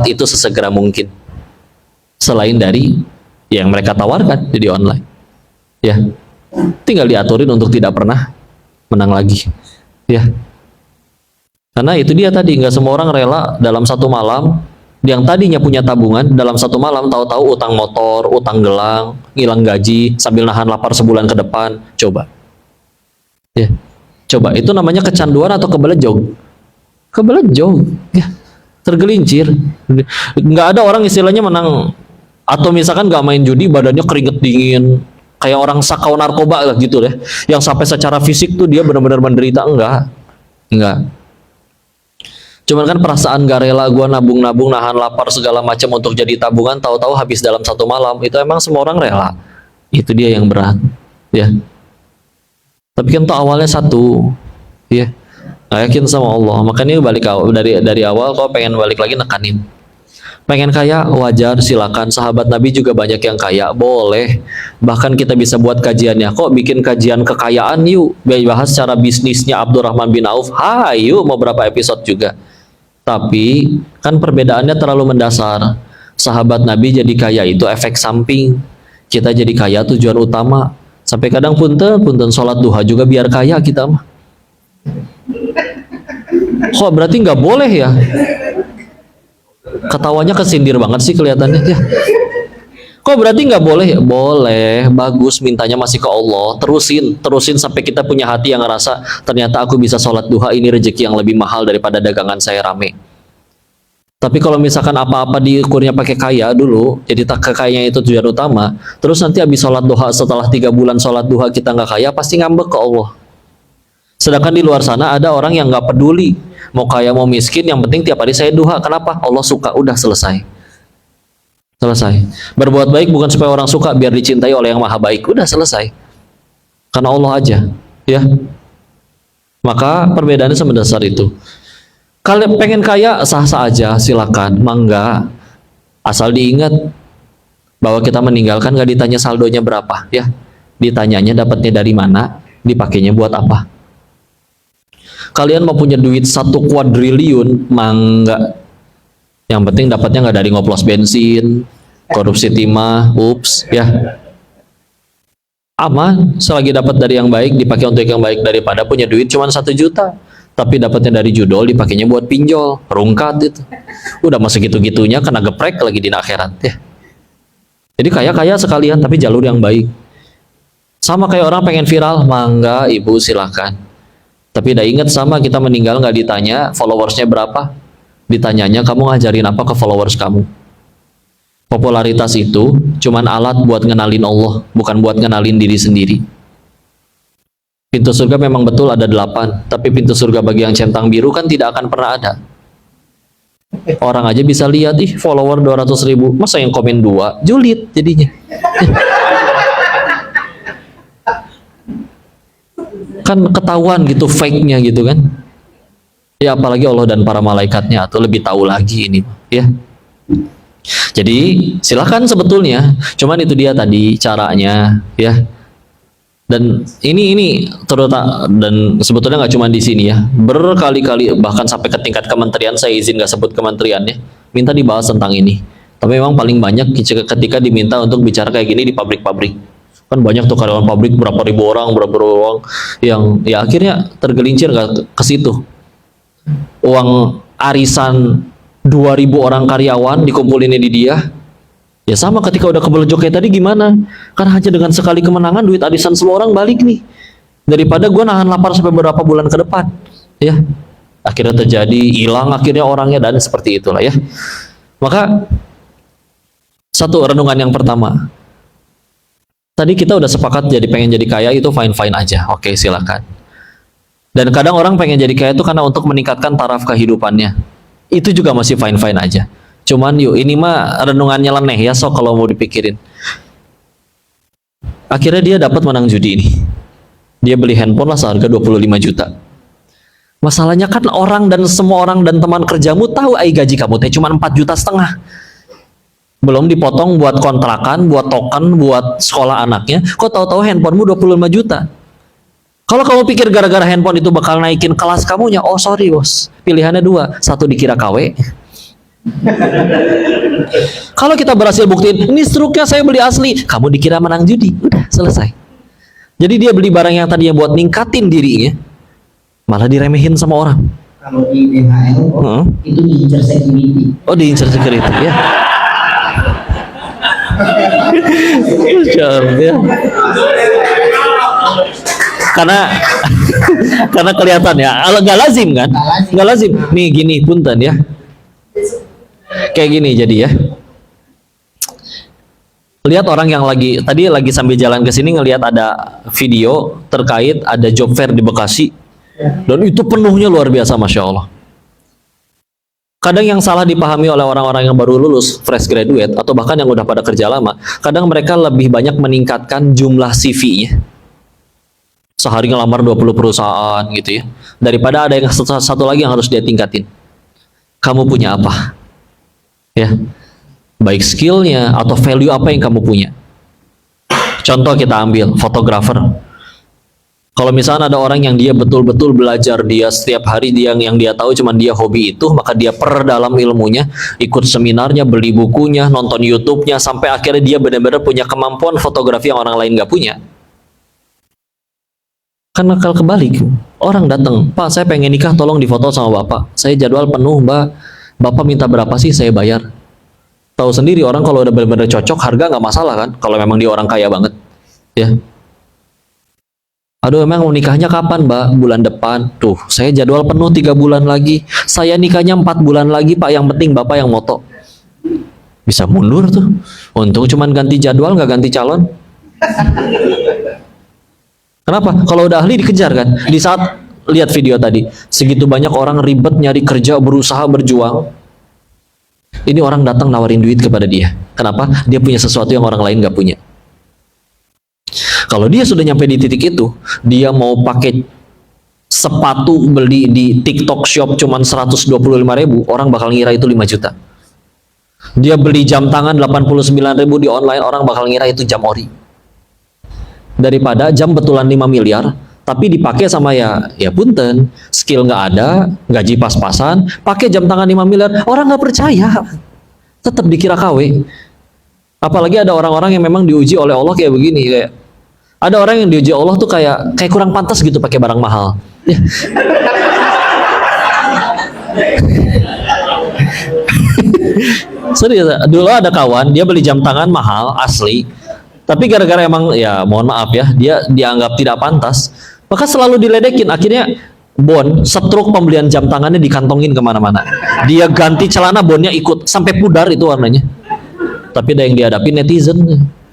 itu sesegera mungkin. Selain dari yang mereka tawarkan di online. Ya. Tinggal diaturin untuk tidak pernah menang lagi. Ya. Karena itu dia tadi, nggak semua orang rela dalam satu malam yang tadinya punya tabungan dalam satu malam tahu-tahu utang motor, utang gelang, hilang gaji sambil nahan lapar sebulan ke depan. Coba. Ya. Coba, itu namanya kecanduan atau kebelejog? Kebelejog. Ya. Tergelincir. Nggak ada orang istilahnya menang atau misalkan nggak main judi badannya keringet dingin kayak orang sakau narkoba lah gitu deh, yang sampai secara fisik tuh dia benar-benar menderita. Enggak. Cuman kan perasaan gak rela gue nabung-nabung nahan lapar segala macam untuk jadi tabungan, tahu-tahu habis dalam satu malam. Itu emang semua orang rela. Itu dia yang berat, ya. Tapi kan tuh awalnya satu, ya. Nggak yakin sama Allah. Makanya balik dari awal kau pengen balik lagi nekanin. Pengen kaya, wajar, silakan. Sahabat Nabi juga banyak yang kaya, boleh. Bahkan kita bisa buat kajiannya. Kok bikin kajian kekayaan yuk, bahas cara bisnisnya Abdurrahman bin Auf. Hayu, mau berapa episode juga. Tapi kan perbedaannya terlalu mendasar. Sahabat Nabi jadi kaya itu efek samping. Kita jadi kaya tujuan utama. Sampai kadang punten sholat duha juga biar kaya kita mah. Kok berarti nggak boleh ya? Ketawanya kesindir banget sih kelihatannya ya. Kok berarti nggak boleh? Boleh, bagus, mintanya masih ke Allah. Terusin sampai kita punya hati yang ngerasa ternyata aku bisa sholat duha, ini rezeki yang lebih mahal daripada dagangan saya rame. Tapi kalau misalkan apa-apa diukurnya pakai kaya dulu, jadi tak kekayaan itu tujuan utama, terus nanti habis sholat duha setelah 3 bulan sholat duha kita nggak kaya, pasti ngambek ke Allah. Sedangkan di luar sana ada orang yang nggak peduli mau kaya mau miskin, yang penting tiap hari saya duha. Kenapa? Allah suka, udah selesai. Berbuat baik bukan supaya orang suka, biar dicintai oleh yang maha baik, udah selesai. Karena Allah aja, ya. Maka perbedaannya semendasar itu. Kalian pengen kaya sah-sah aja, silakan, mangga. Asal diingat bahwa kita meninggalkan gak ditanya saldonya berapa, ya. Ditanyanya dapatnya dari mana, dipakainya buat apa. Kalian mau punya duit 1 kuadriliun, mangga. Yang penting dapatnya nggak dari ngoplos bensin, korupsi timah, ups, ya. Aman, selagi dapat dari yang baik, dipakai untuk yang baik, daripada punya duit cuma 1 juta, tapi dapatnya dari judol, dipakainya buat pinjol, rungkat itu. Udah masuk gitu-gitunya, kena geprek lagi di akhirat, ya. Jadi kaya-kaya sekalian, tapi jalur yang baik. Sama kayak orang pengen viral, mangga, ibu silakan. Tapi udah ingat sama kita meninggal nggak ditanya followersnya berapa. Ditanyanya kamu ngajarin apa ke followers kamu. Popularitas itu cuman alat buat ngenalin Allah, bukan buat ngenalin diri sendiri. Pintu surga memang betul ada 8, tapi pintu surga bagi yang centang biru kan tidak akan pernah ada. Orang aja bisa lihat, follower 200.000, masa yang komen 2, julid jadinya. Kan ketahuan gitu fake-nya gitu kan. Ya apalagi Allah dan para malaikatnya atau lebih tahu lagi ini, ya. Jadi silakan sebetulnya, cuman itu dia tadi caranya, ya. Dan ini terutama, dan sebetulnya nggak cuma di sini ya, berkali-kali bahkan sampai ke tingkat kementerian, saya izin nggak sebut kementeriannya, minta dibahas tentang ini. Tapi memang paling banyak ketika diminta untuk bicara kayak gini di pabrik-pabrik. Kan banyak tuh karyawan pabrik berapa ribu orang yang ya akhirnya tergelincir ke situ. Uang arisan 2.000 orang karyawan dikumpulinnya di dia. Ya sama ketika udah kebelejok kayak tadi gimana? Kan hanya dengan sekali kemenangan duit arisan semua orang balik nih. Daripada gue nahan lapar sampai beberapa bulan ke depan. Ya. Akhirnya terjadi, hilang akhirnya orangnya, dan seperti itulah ya. Maka satu renungan yang pertama. Tadi kita udah sepakat pengen jadi kaya itu fine-fine aja. Oke, silakan. Dan kadang orang pengen jadi kaya itu karena untuk meningkatkan taraf kehidupannya. Itu juga masih fine-fine aja. Cuman ini mah renungannya leneh ya, sok kalau mau dipikirin. Akhirnya dia dapat menang judi ini. Dia beli handphone lah seharga 25 juta. Masalahnya kan semua orang dan teman kerjamu tahu gaji kamu teh cuma 4,5 juta. Belum dipotong buat kontrakan, buat token, buat sekolah anaknya. Kok tahu-tahu handphonemu 25 juta? Kalau kamu pikir gara-gara handphone itu bakal naikin kelas kamunya, oh sorry bos, pilihannya 2. 1 dikira KW, Kalau kita berhasil buktiin, ini struknya saya beli asli, kamu dikira menang judi, udah selesai. Jadi dia beli barang yang tadinya buat ningkatin dirinya, malah diremehin sama orang. Kalau di DHL itu diincar security. Oh, diincar security ya. Ya. Karena kelihatan ya, nggak lazim kan? Nggak lazim. Nih gini punten ya. Kayak gini jadi ya. Lihat orang yang tadi lagi sambil jalan ke sini ngelihat ada video terkait ada job fair di Bekasi. Dan itu penuhnya luar biasa, Masya Allah. Kadang yang salah dipahami oleh orang-orang yang baru lulus, fresh graduate, atau bahkan yang udah pada kerja lama, kadang mereka lebih banyak meningkatkan jumlah CV-nya. Sehari ngelamar 20 perusahaan gitu ya. Daripada ada yang satu lagi yang harus dia tingkatin. Kamu punya apa? Ya. Baik skillnya atau value apa yang kamu punya. Contoh kita ambil, fotografer. Kalau misalnya ada orang yang dia betul-betul belajar, dia setiap hari yang dia tahu cuman dia hobi itu, maka dia perdalam ilmunya, ikut seminarnya, beli bukunya, nonton YouTube-nya, sampai akhirnya dia benar-benar punya kemampuan fotografi yang orang lain nggak punya. Kan bakal kebalik. Orang datang, Pak saya pengen nikah, tolong difoto sama Bapak. Saya jadwal penuh Mbak, Bapak minta berapa sih saya bayar. Tahu sendiri orang kalau udah benar-benar cocok, harga nggak masalah kan, kalau memang dia orang kaya banget. Ya. Aduh emang mau nikahnya kapan Mbak? Bulan depan. Tuh saya jadwal penuh 3 bulan lagi. Saya nikahnya 4 bulan lagi Pak, yang penting Bapak yang moto. Bisa mundur tuh. Untung cuman ganti jadwal, nggak ganti calon. Kenapa? Kalau udah ahli dikejar kan. Di saat lihat video tadi, segitu banyak orang ribet nyari kerja, berusaha, berjuang. Ini orang datang nawarin duit kepada dia. Kenapa? Dia punya sesuatu yang orang lain nggak punya. Kalau dia sudah nyampe di titik itu, dia mau pakai sepatu beli di TikTok Shop cuman 125.000, orang bakal ngira itu 5 juta. Dia beli jam tangan 89.000 di online, orang bakal ngira itu jam ori. Daripada jam betulan 5 miliar, tapi dipakai sama ya punten, skill nggak ada, gaji pas-pasan, pakai jam tangan 5 miliar, orang nggak percaya, tetap dikira KW. Apalagi ada orang-orang yang memang diuji oleh Allah kayak begini, kayak ada orang yang diuji Allah tuh kayak kurang pantas gitu pakai barang mahal. Ya. Serius, dulu ada kawan dia beli jam tangan mahal asli, tapi gara-gara emang ya mohon maaf ya, dia dianggap tidak pantas, maka selalu diledekin. Akhirnya setruk pembelian jam tangannya dikantongin kemana-mana. Dia ganti celana, bonnya ikut sampai pudar itu warnanya. Tapi ada yang dihadapi netizen.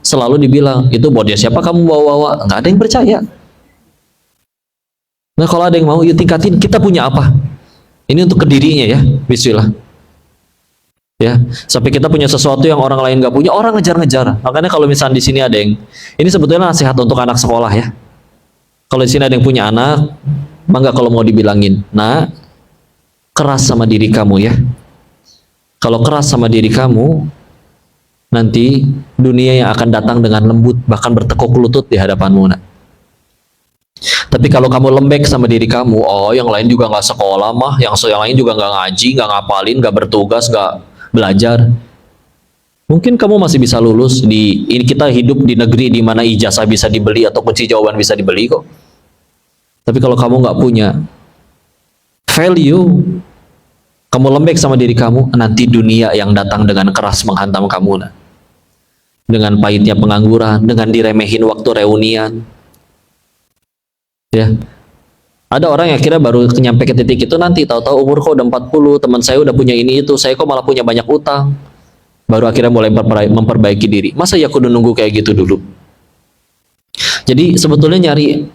Selalu dibilang, itu bodnya siapa kamu bawa-bawa? Nggak ada yang percaya. Nah kalau ada yang mau, yuk tingkatin, kita punya apa? Ini untuk ke dirinya ya, bismillah. Ya, sampai kita punya sesuatu yang orang lain nggak punya, orang ngejar-ngejar. Makanya kalau misalnya di sini ada yang, ini sebetulnya nasihat untuk anak sekolah ya. Kalau di sini ada yang punya anak, bangga kalau mau dibilangin, nah, keras sama diri kamu ya. Kalau keras sama diri kamu, nanti dunia yang akan datang dengan lembut, bahkan bertekuk lutut di hadapanmu. Nah. Tapi kalau kamu lembek sama diri kamu, oh yang lain juga nggak sekolah mah, yang lain juga nggak ngaji, nggak ngapalin, nggak bertugas, nggak belajar. Mungkin kamu masih bisa lulus ini kita hidup di negeri di mana ijazah bisa dibeli atau kunci jawaban bisa dibeli kok. Tapi kalau kamu nggak punya value, kamu lembek sama diri kamu, nanti dunia yang datang dengan keras menghantam kamu. Nah. Dengan pahitnya pengangguran, dengan diremehin waktu reunian. Ya. Ada orang yang kira baru nyampe ke titik itu nanti, tahu-tahu umur kok udah 40, teman saya udah punya ini itu, saya kok malah punya banyak utang. Baru akhirnya mulai memperbaiki diri. Masa ya kudu nunggu kayak gitu dulu? Jadi sebetulnya nyari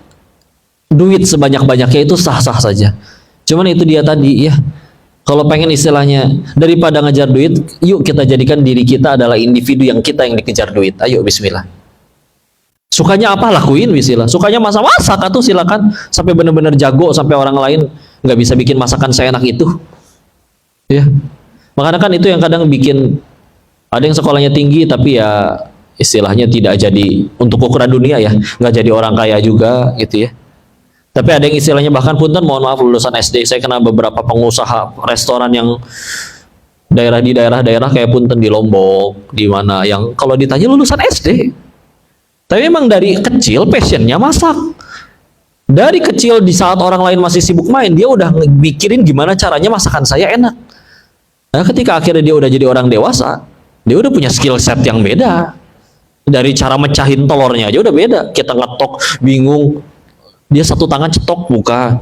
duit sebanyak-banyaknya itu sah-sah saja. Cuman itu dia tadi ya. Kalau pengen istilahnya daripada ngejar duit, yuk kita jadikan diri kita adalah individu yang dikejar duit. Ayo bismillah. Sukanya apa lakuin bismillah. Sukanya masak atau silakan sampai benar-benar jago sampai orang lain nggak bisa bikin masakan seenak itu. Ya. Makanya kan itu yang kadang bikin ada yang sekolahnya tinggi tapi ya istilahnya tidak jadi untuk ukuran dunia ya, nggak jadi orang kaya juga gitu ya. Tapi ada yang istilahnya bahkan punten mohon maaf lulusan SD, saya kenal beberapa pengusaha restoran yang Di daerah-daerah kayak punten di Lombok, di mana yang kalau ditanya lulusan SD. Tapi memang dari kecil passionnya masak. Dari kecil di saat orang lain masih sibuk main, dia udah mikirin gimana caranya masakan saya enak. Nah, ketika akhirnya dia udah jadi orang dewasa, dia udah punya skill set yang beda. Dari cara mecahin telurnya aja udah beda. Kita ngetok bingung, dia satu tangan cetok buka.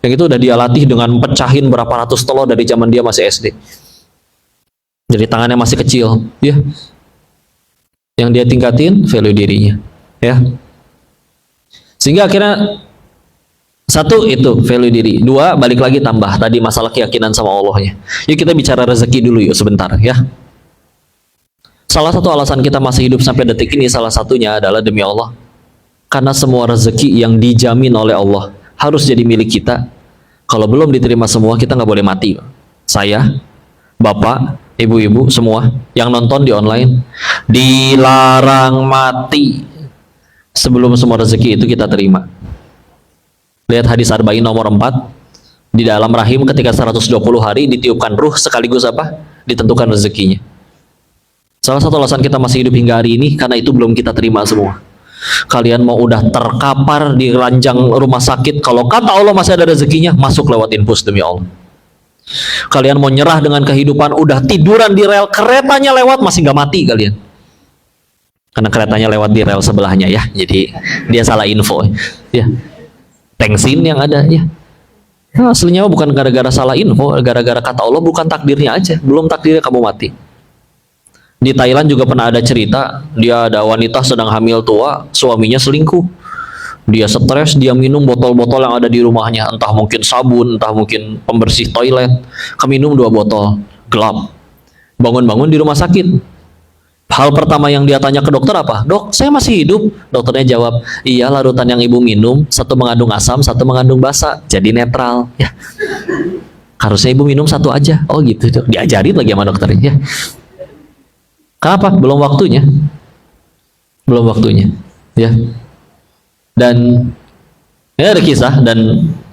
Yang itu udah dia latih dengan pecahin berapa ratus telur dari zaman dia masih SD. Jadi tangannya masih kecil, ya. Yang dia tingkatin value dirinya, ya. Sehingga akhirnya satu itu value diri, dua balik lagi tambah tadi masalah keyakinan sama Allahnya. Yuk kita bicara rezeki dulu yuk sebentar, ya. Salah satu alasan kita masih hidup sampai detik ini salah satunya adalah demi Allah. Karena semua rezeki yang dijamin oleh Allah harus jadi milik kita. Kalau belum diterima semua, kita nggak boleh mati. Saya, Bapak, Ibu-ibu semua yang nonton di online dilarang mati sebelum semua rezeki itu kita terima. Lihat hadis Arba'in nomor 4. Di dalam rahim ketika 120 hari ditiupkan ruh sekaligus apa? Ditentukan rezekinya. Salah satu alasan kita masih hidup hingga hari ini karena itu belum kita terima semua. Kalian mau udah terkapar di ranjang rumah sakit, kalau kata Allah masih ada rezekinya, masuk lewat infus demi Allah. Kalian mau nyerah dengan kehidupan, udah tiduran di rel, keretanya lewat, masih nggak mati kalian. Karena keretanya lewat di rel sebelahnya ya, jadi dia salah info. Ya, tengsin yang ada ya. Nah, aslinya bukan gara-gara salah info, gara-gara kata Allah bukan takdirnya aja, belum takdirnya kamu mati. Di Thailand juga pernah ada cerita, dia ada wanita sedang hamil tua, suaminya selingkuh. Dia stres, dia minum botol-botol yang ada di rumahnya, entah mungkin sabun, entah mungkin pembersih toilet. Keminum 2 botol, gelap. Bangun-bangun di rumah sakit. Hal pertama yang dia tanya ke dokter apa? Dok, saya masih hidup. Dokternya jawab, iya larutan yang ibu minum, satu mengandung asam, satu mengandung basa, jadi netral. Ya. Harusnya ibu minum satu aja. Oh gitu, diajarin lagi sama dokternya. Ya. Kenapa? Belum waktunya. Belum waktunya. Ya. Dan ini ada kisah dan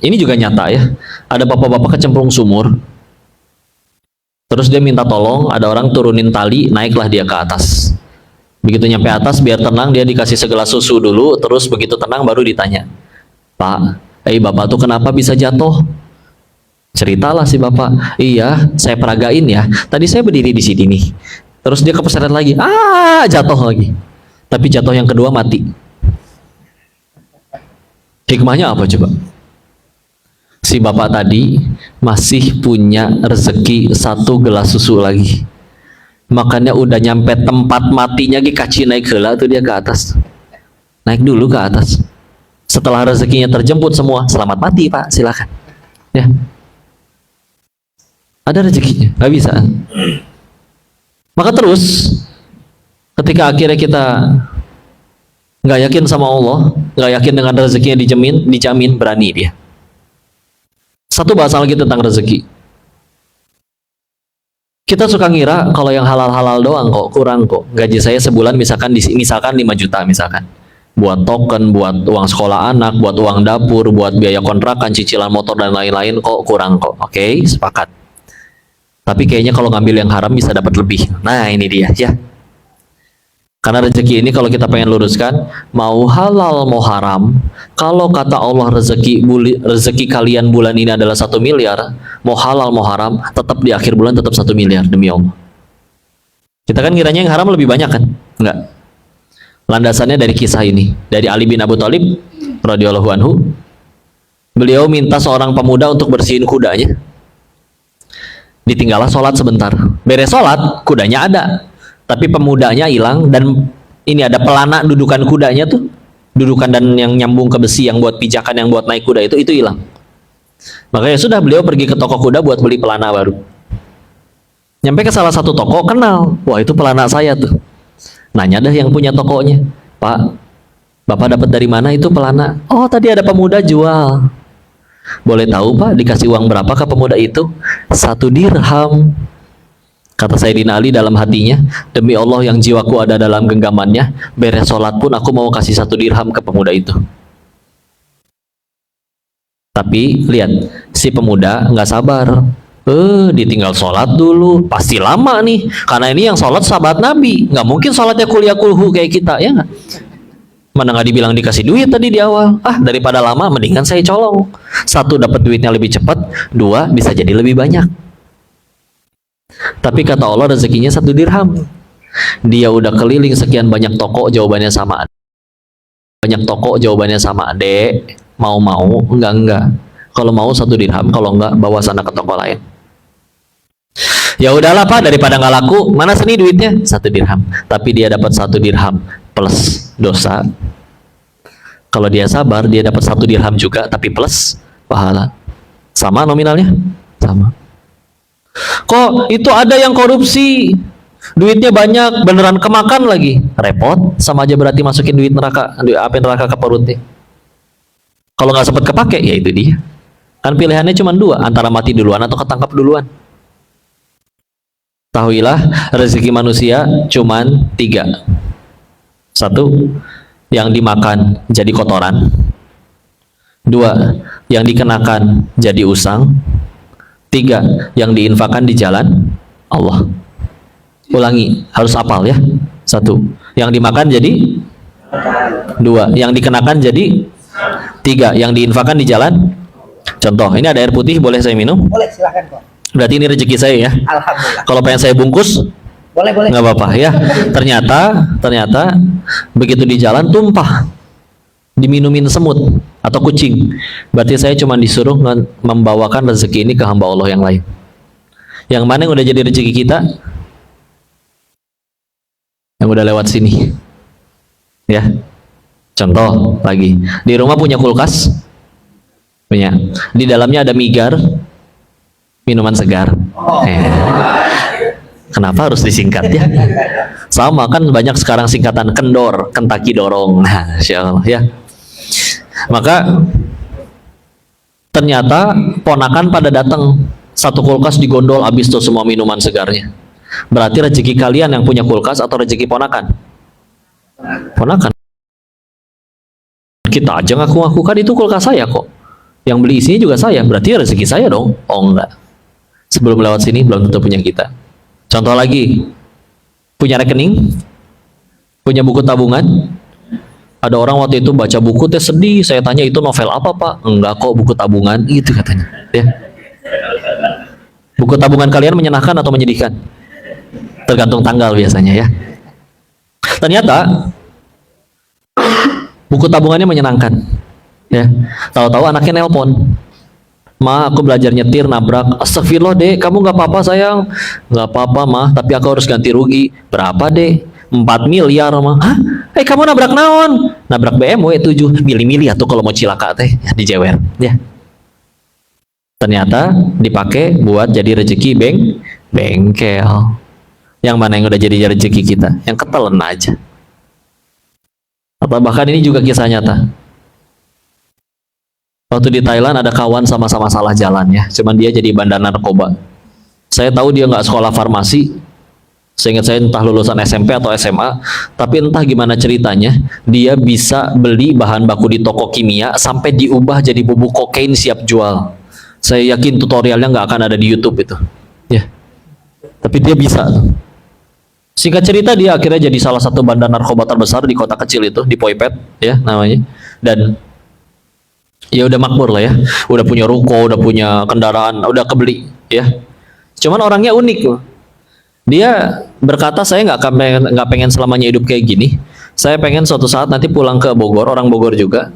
ini juga nyata ya. Ada bapak-bapak kecemplung sumur. Terus dia minta tolong, ada orang turunin tali, naiklah dia ke atas. Begitu nyampe atas biar tenang, dia dikasih segelas susu dulu, terus begitu tenang baru ditanya. Pak, bapak tuh kenapa bisa jatuh? Ceritalah si bapak. Iya, saya peragain ya. Tadi saya berdiri di sini nih. Terus dia kepeseret lagi. Jatuh lagi. Tapi jatuh yang kedua mati. Hikmahnya apa coba? Si bapak tadi masih punya rezeki 1 gelas susu lagi. Makanya udah nyampe tempat matinya kaci naik heula tuh dia ke atas. Naik dulu ke atas. Setelah rezekinya terjemput semua, selamat mati Pak, silakan. Ya. Ada rezekinya, nggak bisa. Maka terus ketika akhirnya kita nggak yakin sama Allah, nggak yakin dengan rezekinya dijamin, berani dia. Satu bahasa lagi tentang rezeki. Kita suka ngira kalau yang halal-halal doang kok, kurang kok. Gaji saya sebulan misalkan 5 juta misalkan. Buat token, buat uang sekolah anak, buat uang dapur, buat biaya kontrakan, cicilan motor dan lain-lain kok kurang kok. Oke, sepakat. Tapi kayaknya kalau ngambil yang haram bisa dapat lebih. Nah, ini dia ya. Karena rezeki ini kalau kita pengen luruskan, mau halal mau haram, kalau kata Allah rezeki kalian bulan ini adalah 1 miliar, mau halal mau haram, tetap di akhir bulan tetap 1 miliar demi Allah. Kita kan kiranya yang haram lebih banyak kan? Enggak. Landasannya dari kisah ini, dari Ali bin Abu Thalib radhiyallahu anhu. Beliau minta seorang pemuda untuk bersihin kudanya. Ditinggallah sholat sebentar. Beres sholat, kudanya ada. Tapi pemudanya hilang dan ini ada pelana dudukan kudanya tuh, dudukan dan yang nyambung ke besi yang buat pijakan yang buat naik kuda itu hilang. Makanya sudah beliau pergi ke toko kuda buat beli pelana baru. Nyampe ke salah satu toko, kenal, wah itu pelana saya tuh. Nanya dah yang punya tokonya, Pak, Bapak dapat dari mana itu pelana? Oh tadi ada pemuda jual. Boleh tahu Pak dikasih uang berapa ke pemuda itu? 1 dirham. Kata Sayyidina Ali dalam hatinya, demi Allah yang jiwaku ada dalam genggamannya, beres sholat pun aku mau kasih 1 dirham ke pemuda itu. Tapi lihat, si pemuda nggak sabar. Ditinggal sholat dulu, pasti lama nih. Karena ini yang sholat sahabat Nabi, nggak mungkin sholatnya kuliah kulhu kayak kita, ya nggak? Mana nggak dibilang dikasih duit tadi di awal. Daripada lama, mendingan saya colong. Satu, dapat duitnya lebih cepat. Dua, bisa jadi lebih banyak. Tapi kata Allah rezekinya 1 dirham. Dia udah keliling sekian banyak toko, jawabannya sama. Banyak toko, jawabannya sama. Dek, mau? Enggak. Kalau mau 1 dirham, kalau enggak bawa sana ke toko lain. Ya udahlah Pak, daripada nggak laku, mana sini duitnya? 1 dirham. Tapi dia dapat 1 dirham plus dosa. Kalau dia sabar, dia dapat 1 dirham juga, tapi plus pahala. Sama nominalnya? Sama. Kok itu ada yang korupsi? Duitnya banyak, beneran kemakan lagi. Repot, sama aja berarti masukin duit neraka, api neraka ke perutnya. Kalau nggak sempat kepake, ya itu dia. Kan pilihannya cuma 2, antara mati duluan atau ketangkap duluan. Tahuilah rezeki manusia cuman 3. 1, yang dimakan jadi kotoran. 2, yang dikenakan jadi usang. 3, yang diinfakkan di jalan Allah. Ulangi, harus hafal ya. 1, yang dimakan jadi. 2, yang dikenakan jadi. 3, yang diinfakkan di jalan. Contoh, ini ada air putih, boleh saya minum? Boleh, silakan kok. Berarti ini rezeki saya ya. Alhamdulillah. Kalau pengen saya bungkus, Boleh. nggak apa-apa ya. Ternyata begitu di jalan tumpah, diminumin semut atau kucing. Berarti saya cuma disuruh membawakan rezeki ini ke hamba Allah yang lain. Yang mana yang udah jadi rezeki kita? Yang udah lewat sini. Ya. Contoh lagi, di rumah punya kulkas? Punya. Di dalamnya ada migar, minuman segar. Kenapa harus disingkat ya? Sama kan banyak sekarang singkatan kendor, Kentucky dorong. Nah, insyaallah ya. Maka ternyata ponakan pada datang, 1 kulkas digondol habis tuh semua minuman segarnya. Berarti rezeki kalian yang punya kulkas atau rezeki ponakan? Ponakan. Kita aja ngaku-ngaku kan itu kulkas saya kok. Yang beli isinya juga saya, berarti rezeki saya dong. Oh enggak. Sebelum lewat sini belum tentu punya kita. Contoh lagi, punya rekening, punya buku tabungan. Ada orang waktu itu baca buku teh sedih. Saya tanya, itu novel apa Pak? Enggak kok, buku tabungan. Itu katanya. Ya. Buku tabungan kalian menyenangkan atau menyedihkan? Tergantung tanggal biasanya ya. Ternyata buku tabungannya menyenangkan. Ya. Tahu-tahu anaknya nelpon. Ma, aku belajar nyetir, nabrak. Astagfirullah dek, kamu nggak apa-apa sayang? Nggak apa-apa mah, tapi aku harus ganti rugi. Berapa dek? 4 miliar mah. Hah? Kamu nabrak naon? Nabrak BMW 7 mili-mili atau kalau mau cilaka teh dijewer. Ya. Ternyata dipakai buat jadi rezeki bengkel. Yang mana yang udah jadi rezeki kita? Yang ketelen aja. Atau bahkan ini juga kisah nyata. Waktu di Thailand ada kawan sama-sama salah jalan ya, cuman dia jadi bandar narkoba. Saya tahu dia nggak sekolah farmasi, seingat saya entah lulusan SMP atau SMA, tapi entah gimana ceritanya, dia bisa beli bahan baku di toko kimia sampai diubah jadi bubuk kokain siap jual. Saya yakin tutorialnya nggak akan ada di YouTube itu, ya. Tapi dia bisa. Singkat cerita dia akhirnya jadi salah satu bandar narkoba terbesar di kota kecil itu, di Poi Pet, ya namanya, dan ya udah makmur lah ya, udah punya ruko, udah punya kendaraan, udah kebeli ya. Cuman orangnya unik loh. Dia berkata, saya nggak pengen selamanya hidup kayak gini. Saya pengen suatu saat nanti pulang ke Bogor, orang Bogor juga.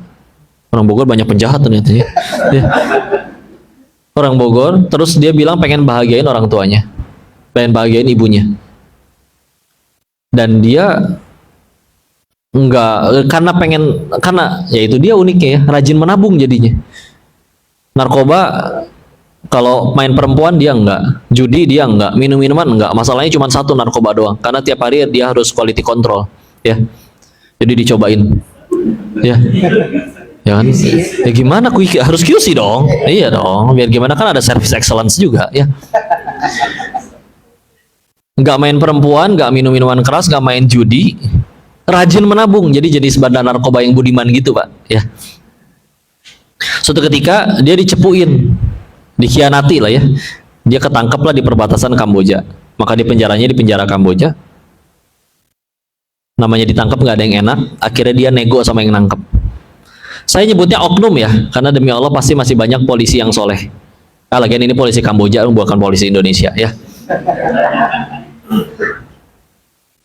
Orang Bogor banyak penjahat ternyata ya. Orang Bogor, terus dia bilang pengen bahagiain orang tuanya, pengen bahagiain ibunya. Dan dia enggak, karena ya itu dia uniknya ya, rajin menabung jadinya. Narkoba, kalau main perempuan dia enggak, judi dia enggak, minum-minuman enggak. Masalahnya cuma satu, narkoba doang. Karena tiap hari dia harus quality control, ya. Jadi dicobain, ya. Ya kan? Ya gimana, harus QC dong. Iya dong, biar gimana kan ada service excellence juga, ya. Enggak main perempuan, enggak minum minuman keras, enggak main judi. Rajin menabung, jadi bandar narkoba yang budiman gitu Pak ya. Suatu ketika dia dicepuin, dikhianati lah ya, Dia ketangkeplah di perbatasan Kamboja. Maka di penjara Kamboja. Namanya ditangkap nggak ada yang enak. Akhirnya dia nego sama yang nangkep. Saya nyebutnya oknum ya, karena demi Allah pasti masih banyak polisi yang soleh. Lagian ini polisi Kamboja, bukan polisi Indonesia ya.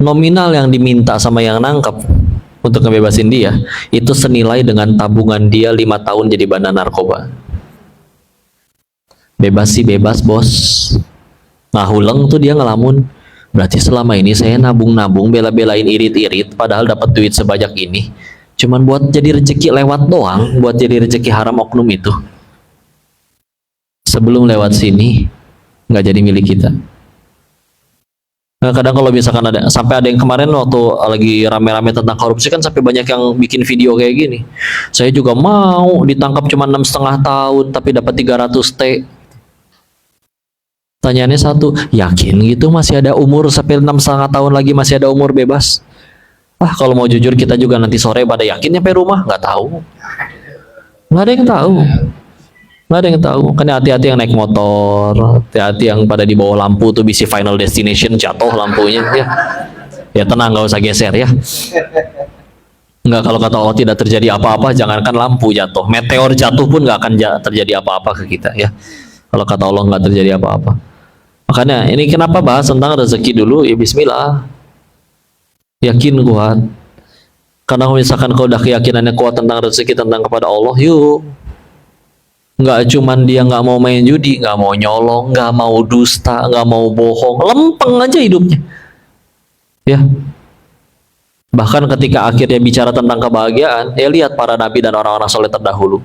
Nominal yang diminta sama yang nangkep untuk ngebebasin dia itu senilai dengan tabungan dia 5 tahun jadi bandar narkoba. Bebas sih bebas bos. Ngahuleng tuh dia ngelamun. Berarti selama ini saya nabung-nabung bela-belain irit-irit padahal dapat duit sebanyak ini cuman buat jadi rezeki lewat doang, buat jadi rezeki haram oknum itu. Sebelum lewat sini nggak jadi milik kita. Nah, kadang kalau misalkan sampai ada yang kemarin waktu lagi rame-rame tentang korupsi kan sampai banyak yang bikin video kayak gini. Saya juga mau ditangkap cuma 6,5 tahun tapi dapat 300 T. Tanyaannya satu, yakin gitu masih ada umur sampai 6,5 tahun lagi masih ada umur bebas? Kalau mau jujur kita juga nanti sore pada yakin nyampe rumah nggak tahu. Nggak ada yang tahu. Nggak ada yang tahu. Kan hati-hati yang naik motor, hati-hati yang pada di bawah lampu tuh bisa final destination jatuh lampunya ya. Ya tenang nggak usah geser ya. Nggak, kalau kata Allah tidak terjadi apa-apa, jangankan lampu jatuh, meteor jatuh pun nggak akan terjadi apa-apa ke kita ya. Kalau kata Allah nggak terjadi apa-apa. Makanya ini kenapa bahas tentang rezeki dulu ya, bismillah. Yakin kuat. Karena misalkan kau udah keyakinannya kuat tentang rezeki, tentang kepada Allah, yuk. Nggak cuman dia nggak mau main judi, nggak mau nyolong, nggak mau dusta, nggak mau bohong, lempeng aja hidupnya. Ya. Bahkan ketika akhirnya bicara tentang kebahagiaan, ya lihat para nabi dan orang-orang soleh terdahulu.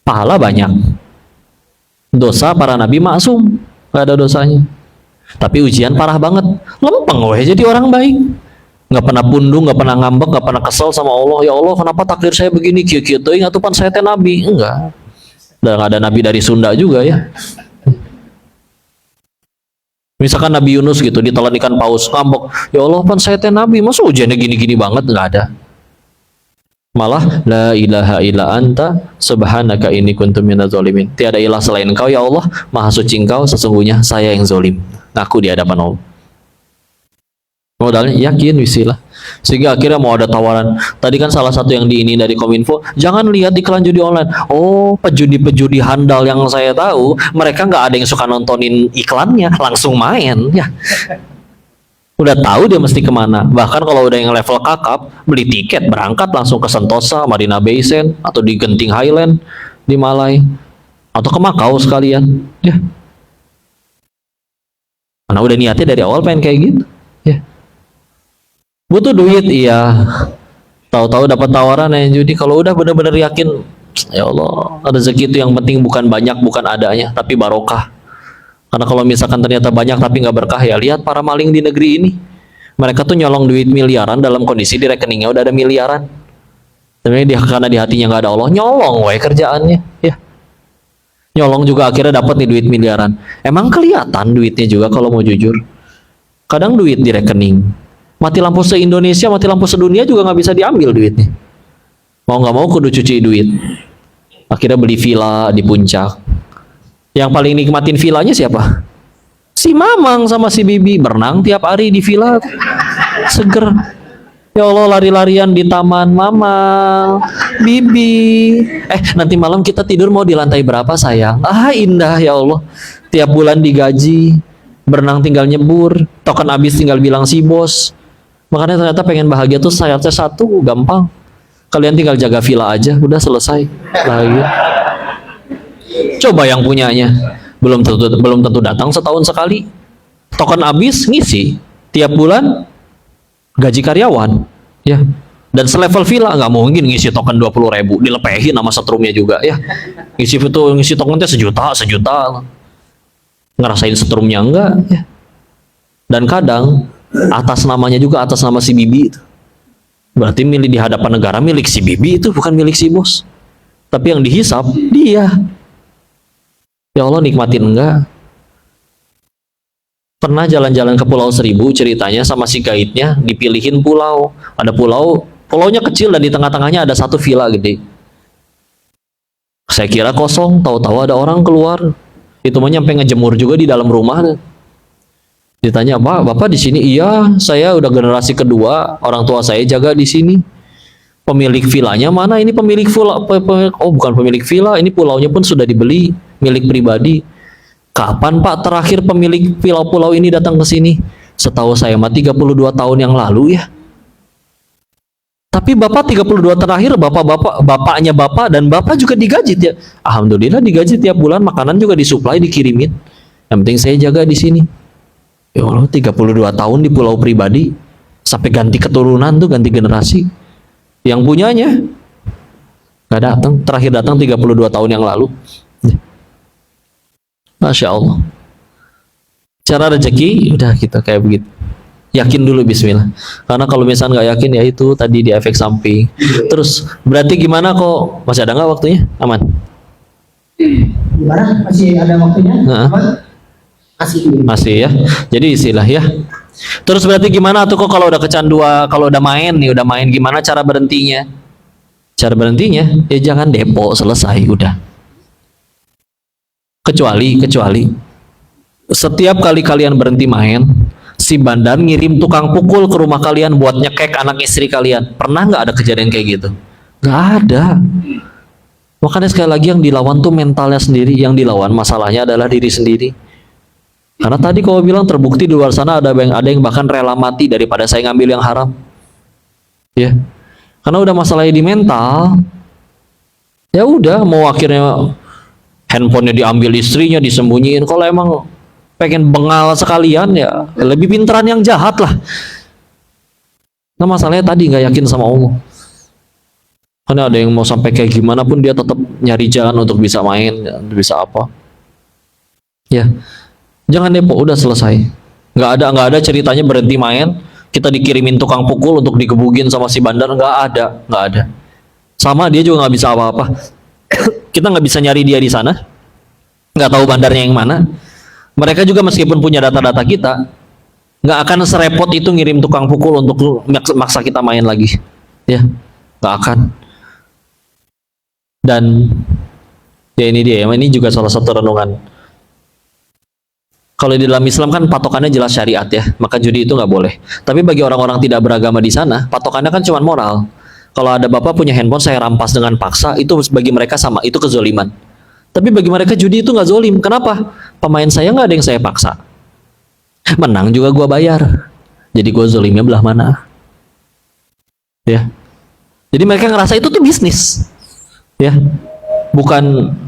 Pahala banyak. Dosa para nabi maksum, nggak ada dosanya. Tapi ujian parah banget, lempeng weh jadi orang baik. Nggak pernah pundung, nggak pernah ngambek, nggak pernah kesel sama Allah. Ya Allah, kenapa takdir saya begini? Kieu-kieu teuing atuh pan saya teh nabi. Enggak. Dan nggak ada nabi dari Sunda juga ya. Misalkan Nabi Yunus gitu ditelan ikan paus, ngambek. Ya Allah, pan saya teh nabi. Masa ujiannya gini-gini banget? Nggak ada. Malah la ilaha illa anta subhanaka inni kuntu minadz zalimin. Tiada ilah selain Engkau ya Allah, maha suci Engkau, sesungguhnya saya yang zalim. Ngaku di hadapan Allah. Modalnya yakin wisilah. Sehingga akhirnya mau ada tawaran. Tadi kan salah satu yang ini dari Kominfo, jangan lihat iklan judi online. Oh, pejudi-pejudi handal yang saya tahu, mereka nggak ada yang suka nontonin iklannya, langsung main ya. Udah tahu dia mesti kemana. Bahkan kalau udah yang level kakap, beli tiket berangkat langsung ke Sentosa, Marina Bay Sands, atau di Genting Highland di Malai, atau ke Makau sekalian ya. Karena udah niatnya dari awal pengen kayak gitu ya. Butuh duit, iya. Tahu-tahu dapat tawaran yang judi. Kalau udah benar-benar yakin, ya Allah, rezeki itu yang penting bukan banyak, bukan adanya, tapi barokah. Karena kalau misalkan ternyata banyak tapi nggak berkah, ya lihat para maling di negeri ini. Mereka tuh nyolong duit miliaran dalam kondisi di rekeningnya udah ada miliaran. Tapi karena di hatinya nggak ada Allah, nyolong wae kerjaannya, ya. Nyolong juga akhirnya dapat nih duit miliaran. Emang kelihatan duitnya juga kalau mau jujur. Kadang duit di rekening. Mati lampu se-Indonesia, mati lampu sedunia juga nggak bisa diambil duitnya. Mau nggak mau kudu cuci duit. Akhirnya beli villa di puncak. Yang paling nikmatin villanya siapa? Si Mamang sama si Bibi berenang tiap hari di villa. Seger. Ya Allah, lari-larian di taman. Mamang, Bibi. Nanti malam kita tidur mau di lantai berapa sayang? Indah ya Allah. Tiap bulan digaji. Berenang tinggal nyebur. Token habis tinggal bilang si bos. Makanya ternyata pengen bahagia tuh syaratnya satu, gampang. Kalian tinggal jaga villa aja, udah selesai bahagia. Coba yang punyanya, belum tentu datang setahun sekali. Token habis ngisi tiap bulan gaji karyawan, ya. Dan selevel villa nggak mungkin ngisi token 20.000, dilepehin sama setrumnya juga, ya. Ngisi tokennya sejuta, ngerasain setrumnya enggak, ya. Dan kadang atas namanya juga atas nama si Bibi itu. Berarti milik di hadapan negara milik si Bibi itu bukan milik si bos. Tapi yang dihisap dia. Ya Allah, nikmatin enggak? Pernah jalan-jalan ke Pulau Seribu ceritanya sama si guide-nya, dipilihin pulau. Ada pulaunya kecil dan di tengah-tengahnya ada satu villa gede. Saya kira kosong, tahu-tahu ada orang keluar. Itu mah nyampe ngejemur juga di dalam rumah. Ditanya, Pak, Bapak di sini? Iya, saya udah generasi kedua, orang tua saya jaga di sini. Pemilik vilanya mana? Ini pemilik villa. Oh, bukan pemilik villa, ini pulaunya pun sudah dibeli, milik pribadi. Kapan Pak terakhir pemilik pulau ini datang ke sini? Setahu saya mah 32 tahun yang lalu ya. Tapi Bapak 32 terakhir, bapaknya Bapak dan Bapak juga digaji ya. Alhamdulillah digaji tiap bulan, makanan juga disuplai, dikirimin. Yang penting saya jaga di sini. Ya Allah, 32 tahun di pulau pribadi, sampai ganti keturunan tuh, ganti generasi. Yang punyanya nggak datang, terakhir datang 32 tahun yang lalu. Masya Allah. Cara rezeki udah gitu, kayak begitu. Yakin dulu bismillah. Karena kalau misalnya nggak yakin ya itu tadi di efek samping. Terus berarti gimana kok? Masih ada nggak waktunya? Aman? Gimana? Masih ada waktunya? Aman? Masih ya. Jadi istilah ya. Terus berarti gimana tuh kok kalau udah kecanduan, kalau udah main nih, udah main gimana cara berhentinya? Cara berhentinya ya jangan depo, selesai udah. Kecuali setiap kali kalian berhenti main, si bandar ngirim tukang pukul ke rumah kalian buat nyekek anak istri kalian. Pernah nggak ada kejadian kayak gitu? Nggak ada. Makanya sekali lagi yang dilawan tuh mentalnya sendiri, yang dilawan masalahnya adalah diri sendiri. Karena tadi kau bilang terbukti di luar sana ada yang bahkan rela mati daripada saya ngambil yang haram. Ya. Karena udah masalahnya di mental. Ya udah, mau akhirnya handphonenya diambil istrinya, disembunyiin. Kalau emang pengen bengal sekalian ya lebih pintaran yang jahat lah. Nah masalahnya tadi nggak yakin sama Allah. Karena ada yang mau sampai kayak gimana pun dia tetap nyari jalan untuk bisa main, bisa apa. Ya. Jangan depo, udah selesai. Nggak ada ceritanya berhenti main, kita dikirimin tukang pukul untuk digebugin sama si bandar, nggak ada. Sama dia juga nggak bisa apa-apa. Kita nggak bisa nyari dia di sana, nggak tahu bandarnya yang mana. Mereka juga meskipun punya data-data kita, nggak akan serepot itu ngirim tukang pukul untuk maksa kita main lagi, ya, nggak akan. Dan ya ini dia, ini juga salah satu renungan. Kalau di dalam Islam kan patokannya jelas syariat ya, maka judi itu nggak boleh. Tapi bagi orang-orang tidak beragama di sana, patokannya kan cuma moral. Kalau ada bapak punya handphone saya rampas dengan paksa, itu bagi mereka sama, itu kezoliman. Tapi bagi mereka judi itu nggak zolim. Kenapa? Pemain saya nggak ada yang saya paksa. Menang juga gua bayar. Jadi gua zolimnya belah mana? Ya. Jadi mereka ngerasa itu tuh bisnis. Ya. Bukan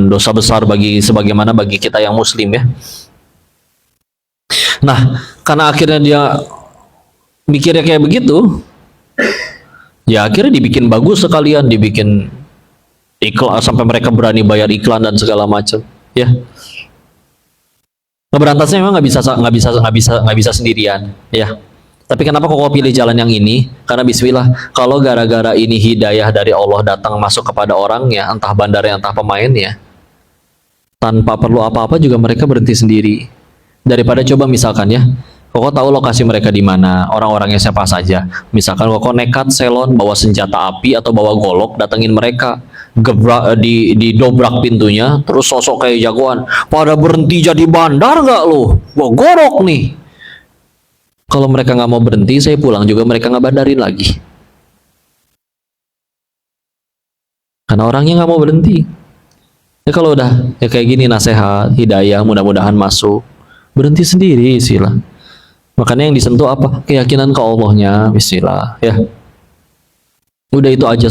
dosa besar sebagaimana bagi kita yang muslim ya. Nah, karena akhirnya dia mikirnya kayak begitu, ya akhirnya dibikin bagus sekalian, dibikin iklan sampai mereka berani bayar iklan dan segala macam, ya. Ngeberantasnya memang nggak bisa sendirian, ya. Tapi kenapa kok pilih jalan yang ini? Karena bismillah, kalau gara-gara ini hidayah dari Allah datang masuk kepada orangnya, entah bandarnya, entah pemainnya, tanpa perlu apa-apa juga mereka berhenti sendiri. Daripada coba misalkan ya, kok tahu lokasi mereka di mana, orang-orangnya siapa saja. Misalkan kok nekat selon bawa senjata api atau bawa golok datengin mereka, gebrak didobrak pintunya, terus sosok kayak jagoan, pada berhenti jadi bandar nggak lo? Gua gorok nih. Kalau mereka nggak mau berhenti, saya pulang juga mereka nggak bandarin lagi. Karena orangnya nggak mau berhenti. Ya kalau udah ya kayak gini nasihat, hidayah, mudah-mudahan masuk. Berhenti sendiri, sila. Makanya yang disentuh apa? Keyakinan ke Allahnya, bismillah. Ya. Udah itu aja